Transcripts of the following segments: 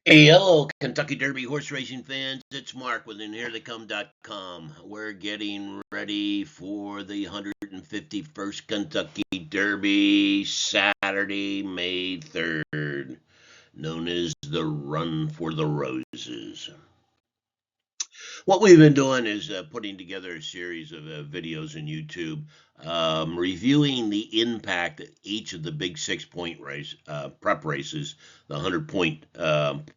Hey, hello, Kentucky Derby horse racing fans. It's Mark with InHereTheyCome.com. We're getting ready for the 151st Kentucky Derby, Saturday, May 3rd, known as the Run for the Roses. What we've been doing is putting together a series of videos on YouTube, reviewing the impact that each of the big 6 point prep races, the 100 point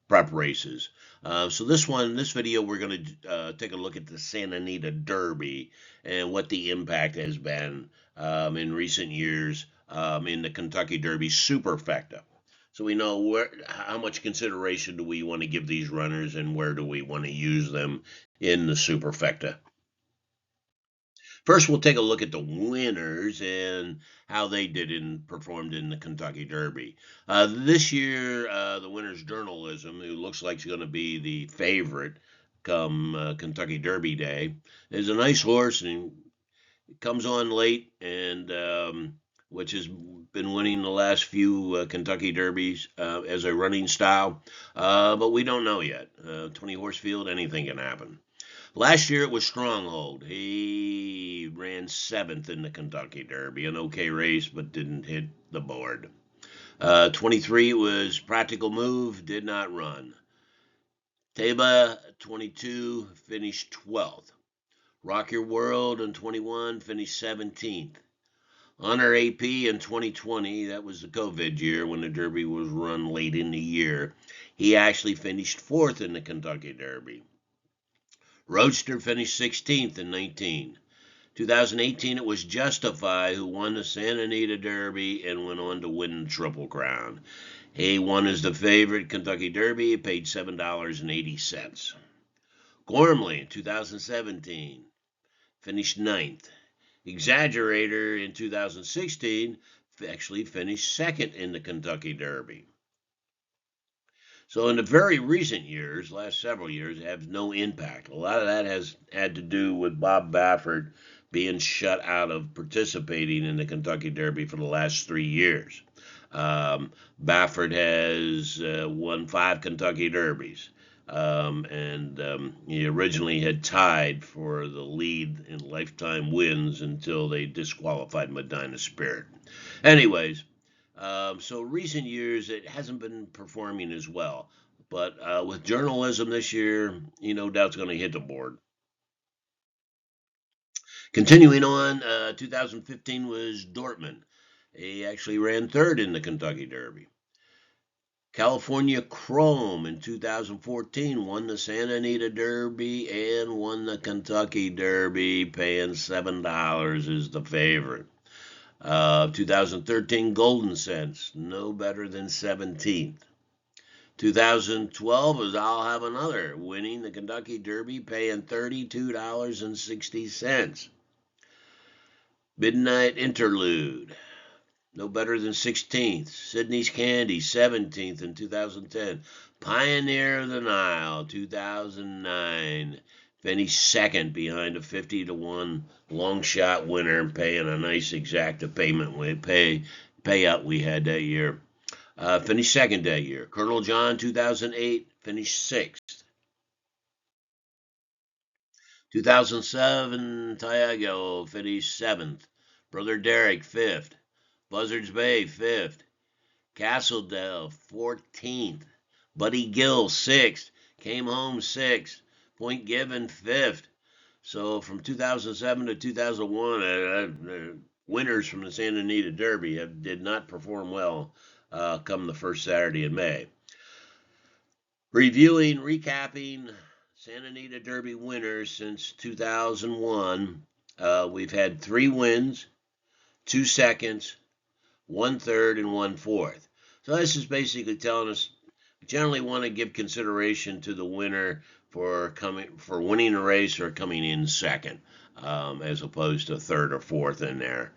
prep races. So this video, we're going to take a look at the Santa Anita Derby and what the impact has been in recent years in the Kentucky Derby Superfecta. So we know how much consideration do we want to give these runners, and where do we want to use them in the Superfecta. First, we'll take a look at the winners and how they performed in the Kentucky Derby. This year, the winner's journalism, who looks like she's going to be the favorite come Kentucky Derby Day, is a nice horse and comes on late, and which has been winning the last few Kentucky Derbies as a running style. But we don't know yet. 20 horse field, anything can happen. Last year it was Stronghold. He ran seventh in the Kentucky Derby, an okay race, but didn't hit the board. 23 was Practical Move, did not run. Taba, 22, finished 12th. Rock Your World in 21 finished 17th. Honor AP in 2020, that was the COVID year when the Derby was run late in the year, he actually finished fourth in the Kentucky Derby. Roadster finished 16th in 19. 2018, it was Justify who won the Santa Anita Derby and went on to win the Triple Crown. He won as the favorite Kentucky Derby, paid $7.80. Gormley in 2017 finished ninth. Exaggerator in 2016 actually finished second in the Kentucky Derby. So in the very recent years, last several years, have no impact. A lot of that has had to do with Bob Baffert being shut out of participating in the Kentucky Derby for the last 3 years. Baffert has won 5 Kentucky Derbies. And he originally had tied for the lead in lifetime wins until they disqualified Medina Spirit. Anyways, so recent years it hasn't been performing as well, but with journalism this year, no doubt's going to hit the board. Continuing on, 2015 was Dortmund. He actually ran third in the Kentucky Derby. California Chrome in 2014 won the Santa Anita Derby and won the Kentucky Derby, paying $7 as the favorite. 2013 Golden Sense, no better than 17th. 2012 is I'll Have Another, winning the Kentucky Derby, paying $32.60. Midnight Interlude, no better than 16th. Sydney's Candy, 17th in 2010. Pioneer of the Nile, 2009. Finished second behind a 50-1 long shot winner, paying a nice exacta payout we had that year. Finished second that year. Colonel John, 2008, finished sixth. 2007, Tiago finished seventh. Brother Derek, fifth. Buzzards Bay, fifth. Castledale, 14th. Buddy Gill, sixth. Came home, sixth. Point Given, fifth. So from 2007 to 2001, winners from the Santa Anita Derby did not perform well come the first Saturday in May. Recapping Santa Anita Derby winners since 2001. We've had 3 wins, 2 seconds, 1 third, and 1 fourth. So this is basically telling us we generally want to give consideration to the winner for winning a race or coming in second, as opposed to third or fourth in there.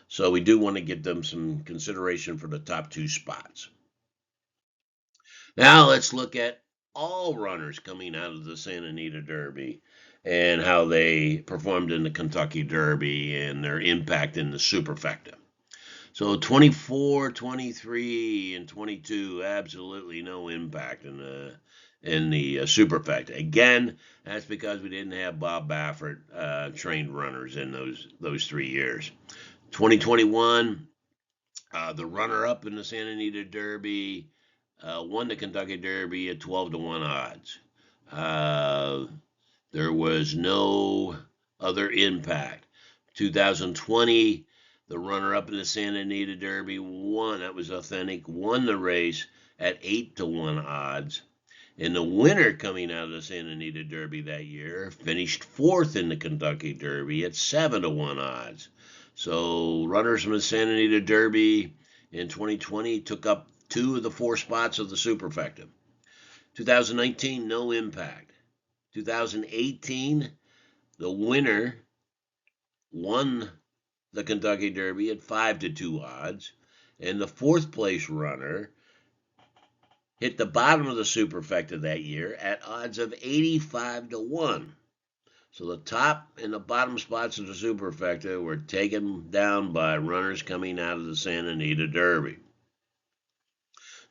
So we do want to give them some consideration for the top 2 spots. Now let's look at all runners coming out of the Santa Anita Derby and how they performed in the Kentucky Derby and their impact in the Superfecta. So 24, 23, and 22, absolutely no impact in the Superfecta. Again, that's because we didn't have Bob Baffert trained runners in those 3 years. 2021, the runner-up in the Santa Anita Derby won the Kentucky Derby at 12-1 odds. There was no other impact. 2020, the runner-up in the Santa Anita Derby won. That was authentic. Won the race at 8-1 odds. And the winner coming out of the Santa Anita Derby that year finished fourth in the Kentucky Derby at 7-1 odds. So runners from the Santa Anita Derby in 2020 took up 2 of the 4 spots of the Superfecta. 2019, no impact. 2018, the winner won the Kentucky Derby at 5-2 odds, and the 4th place runner hit the bottom of the Superfecta that year at odds of 85-1. So the top and the bottom spots of the Superfecta were taken down by runners coming out of the Santa Anita Derby.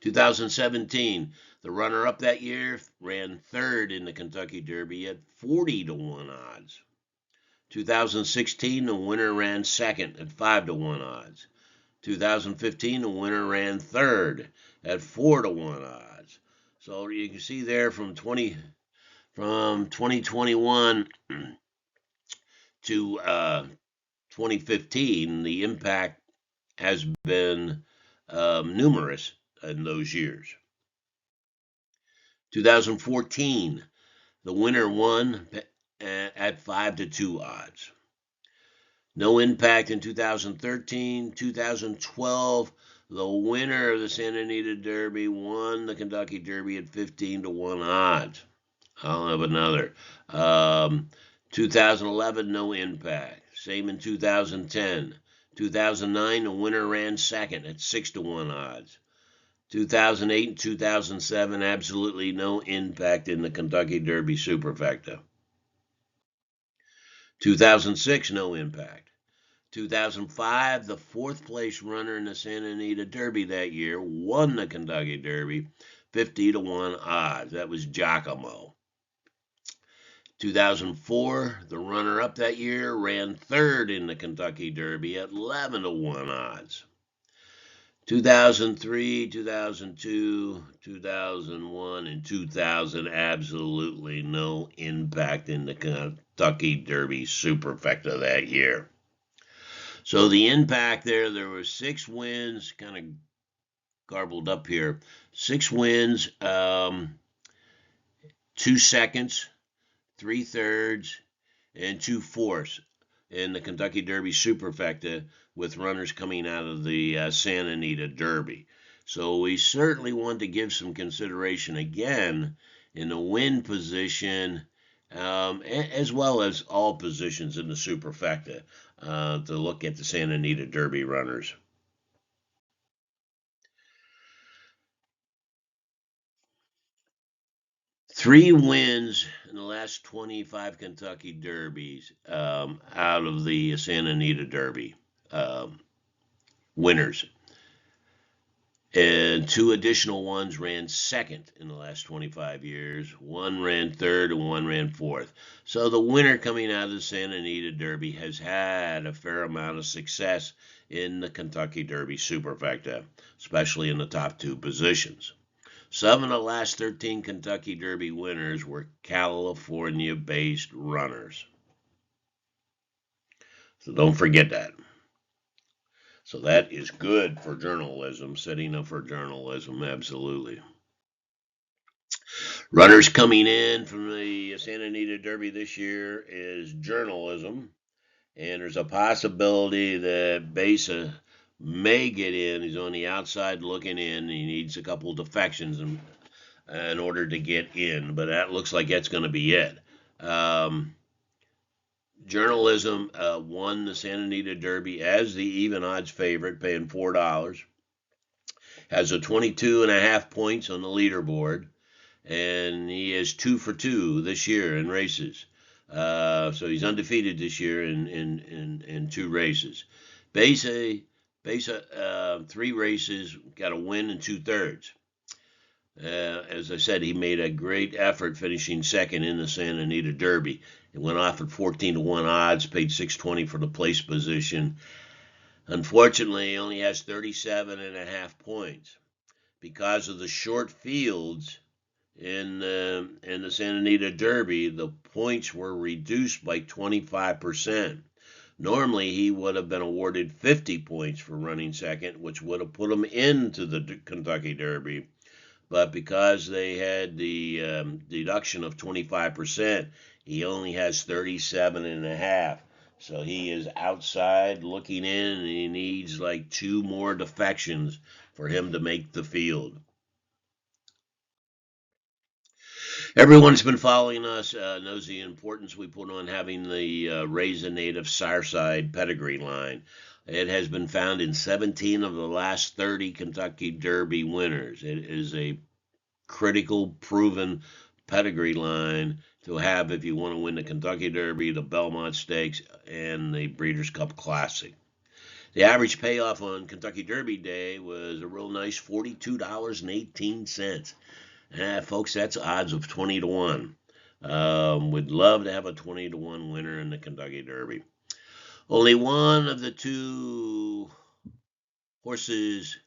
2017, the runner-up that year ran 3rd in the Kentucky Derby at 40-1 odds. 2016, the winner ran 2nd at 5-1 odds. 2015, the winner ran 3rd at 4-1 odds. So you can see there from 2021 to 2015, the impact has been numerous in those years. 2014, the winner won at 5-2 odds. No impact in 2013. 2012, the winner of the Santa Anita Derby won the Kentucky Derby at 15-1 odds. I'll have another. 2011, no impact. Same in 2010. 2009, the winner ran 2nd at 6-1 odds. 2008 and 2007, absolutely no impact in the Kentucky Derby Superfecta. 2006, no impact. 2005, the 4th place runner in the Santa Anita Derby that year won the Kentucky Derby 50-1 odds. That was Giacomo. 2004, the runner-up that year ran 3rd in the Kentucky Derby at 11-1 odds. 2003, 2002, 2001, and 2000, absolutely no impact in the Kentucky Derby Superfecta that year. So the impact there were 6 wins, kind of garbled up here. 6 wins, 2 seconds, 3 thirds, and 2 fourths in the Kentucky Derby Superfecta with runners coming out of the Santa Anita Derby. So we certainly want to give some consideration again in the win position, as well as all positions in the Superfecta, to look at the Santa Anita Derby runners. Three wins in the last 25 Kentucky Derbies out of the Santa Anita Derby winners. And 2 additional ones ran 2nd in the last 25 years. 1 ran 3rd and 1 ran 4th. So the winner coming out of the Santa Anita Derby has had a fair amount of success in the Kentucky Derby Superfecta, especially in the top 2 positions. 7 of the last 13 Kentucky Derby winners were California-based runners. So don't forget that. So that is good for journalism, setting up for journalism, absolutely. Runners coming in from the Santa Anita Derby this year is journalism, and there's a possibility that Besa may get in. He's on the outside looking in. He needs a couple of defections in order to get in, but that looks like that's going to be it. Journalism won the Santa Anita Derby as the even odds favorite, paying $4. Has a 22.5 points on the leaderboard, and he is 2 for 2 this year in races. So he's undefeated this year in 2 races. Besa Base 3 races, got a win and 2/3. As I said, he made a great effort finishing second in the Santa Anita Derby. It went off at 14-1 odds, paid 620 for the place position. Unfortunately, he only has 37.5 points. Because of the short fields in the Santa Anita Derby, the points were reduced by 25%. Normally, he would have been awarded 50 points for running second, which would have put him into the Kentucky Derby. But because they had the deduction of 25%, he only has 37.5. So he is outside looking in, and he needs like 2 more defections for him to make the field. Everyone's been following us knows the importance we put on having the Raise a Native Sireside pedigree line. It has been found in 17 of the last 30 Kentucky Derby winners. It is a critical, proven pedigree line to have if you want to win the Kentucky Derby, the Belmont Stakes, and the Breeders' Cup Classic. The average payoff on Kentucky Derby Day was a real nice $42.18. Folks, that's odds of 20-1. Would love to have a 20-1 winner in the Kentucky Derby. Only one of the 2 horses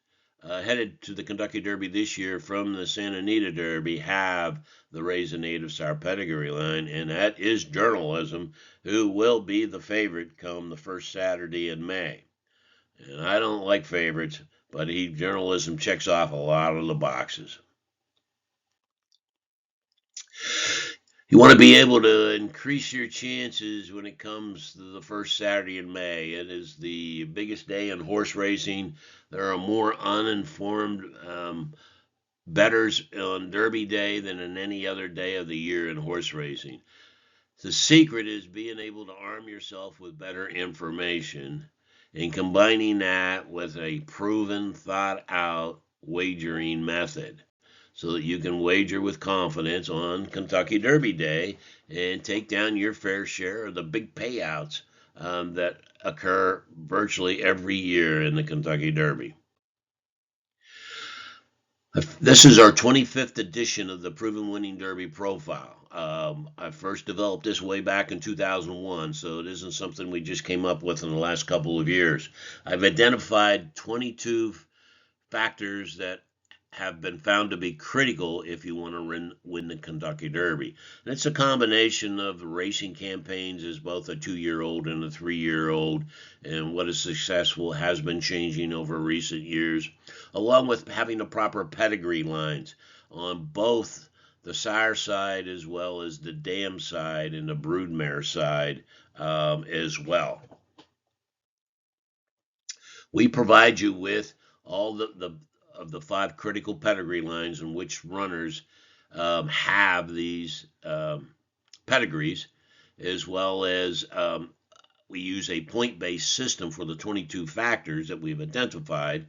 headed to the Kentucky Derby this year from the Santa Anita Derby have the Raise a Native Sire pedigree line, and that is Journalism, who will be the favorite come the first Saturday in May. And I don't like favorites, but Journalism checks off a lot of the boxes. You want to be able to increase your chances when it comes to the first Saturday in May. It is the biggest day in horse racing. There are more uninformed bettors on Derby Day than in any other day of the year in horse racing. The secret is being able to arm yourself with better information and combining that with a proven, thought out wagering method, so that you can wager with confidence on Kentucky Derby Day and take down your fair share of the big payouts that occur virtually every year in the Kentucky Derby. This is our 25th edition of the Proven Winning Derby Profile. I first developed this way back in 2001, so it isn't something we just came up with in the last couple of years. I've identified 22 factors that have been found to be critical if you want to win the Kentucky Derby. And it's a combination of racing campaigns as both a 2-year-old and a 3-year-old, and what is successful has been changing over recent years, along with having the proper pedigree lines on both the sire side as well as the dam side and the broodmare side as well. We provide you with all of the 5 critical pedigree lines in which runners have these pedigrees, as well as we use a point-based system for the 22 factors that we've identified.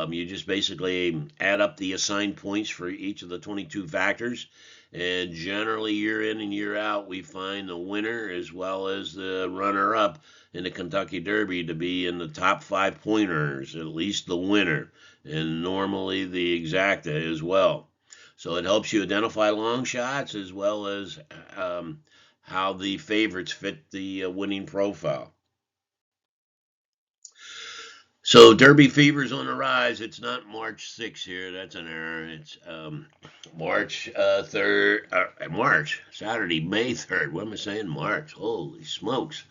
You just basically add up the assigned points for each of the 22 factors, and generally year in and year out we find the winner as well as the runner-up in the Kentucky Derby to be in the top 5 point earners, at least the winner, and normally the exacta as well. So it helps you identify long shots as well as how the favorites fit the winning profile. So Derby fever's on the rise. It's not March 6th here. That's an error. It's March 3rd. Saturday, May 3rd. What am I saying? March. Holy smokes.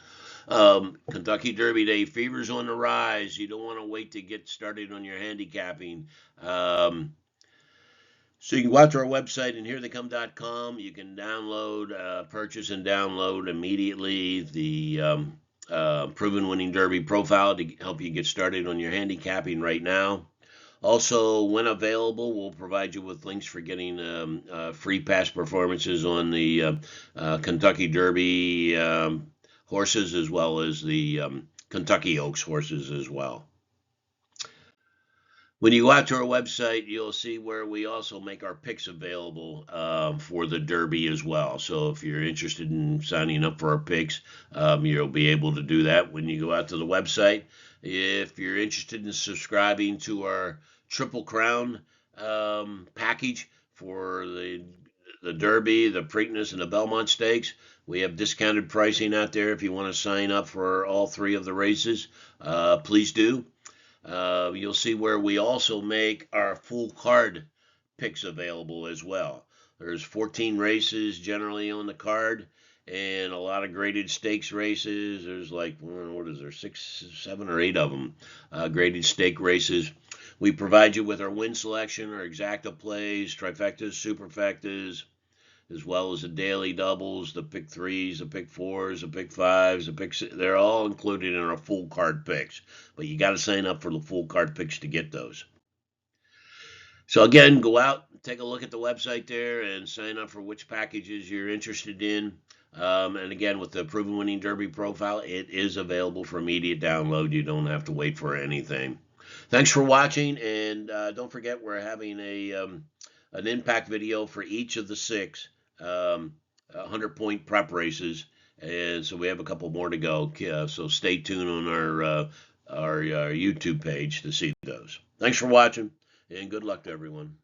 Kentucky Derby Day. Fever's on the rise. You don't want to wait to get started on your handicapping. So you can go out to our website, andheretheycome.com. You can download, purchase and download immediately the Proven Winning Derby profile to help you get started on your handicapping right now. Also, when available, we'll provide you with links for getting free past performances on the Kentucky Derby horses, as well as the Kentucky Oaks horses as well. When you go out to our website, you'll see where we also make our picks available for the Derby as well. So if you're interested in signing up for our picks, you'll be able to do that when you go out to the website. If you're interested in subscribing to our Triple Crown package for the Derby, the Preakness, and the Belmont Stakes, we have discounted pricing out there. If you want to sign up for all three of the races, please do. You'll see where we also make our full card picks available as well. There's 14 races generally on the card, and a lot of graded stakes races. There's like, what is there, 6, 7, or 8 of them, graded stake races. We provide you with our win selection, our exacta plays, trifectas, superfectas, as well as the daily doubles, the pick threes, the pick fours, the pick fives, the pick six. They're all included in our full card picks. But you got to sign up for the full card picks to get those. So again, go out, take a look at the website there, and sign up for which packages you're interested in. And again, with the Proven Winning Derby profile, it is available for immediate download. You don't have to wait for anything. Thanks for watching, and don't forget we're having an impact video for each of the 6 100-point prep races, and so we have a couple more to go. So stay tuned on our YouTube page to see those. Thanks for watching, and good luck to everyone.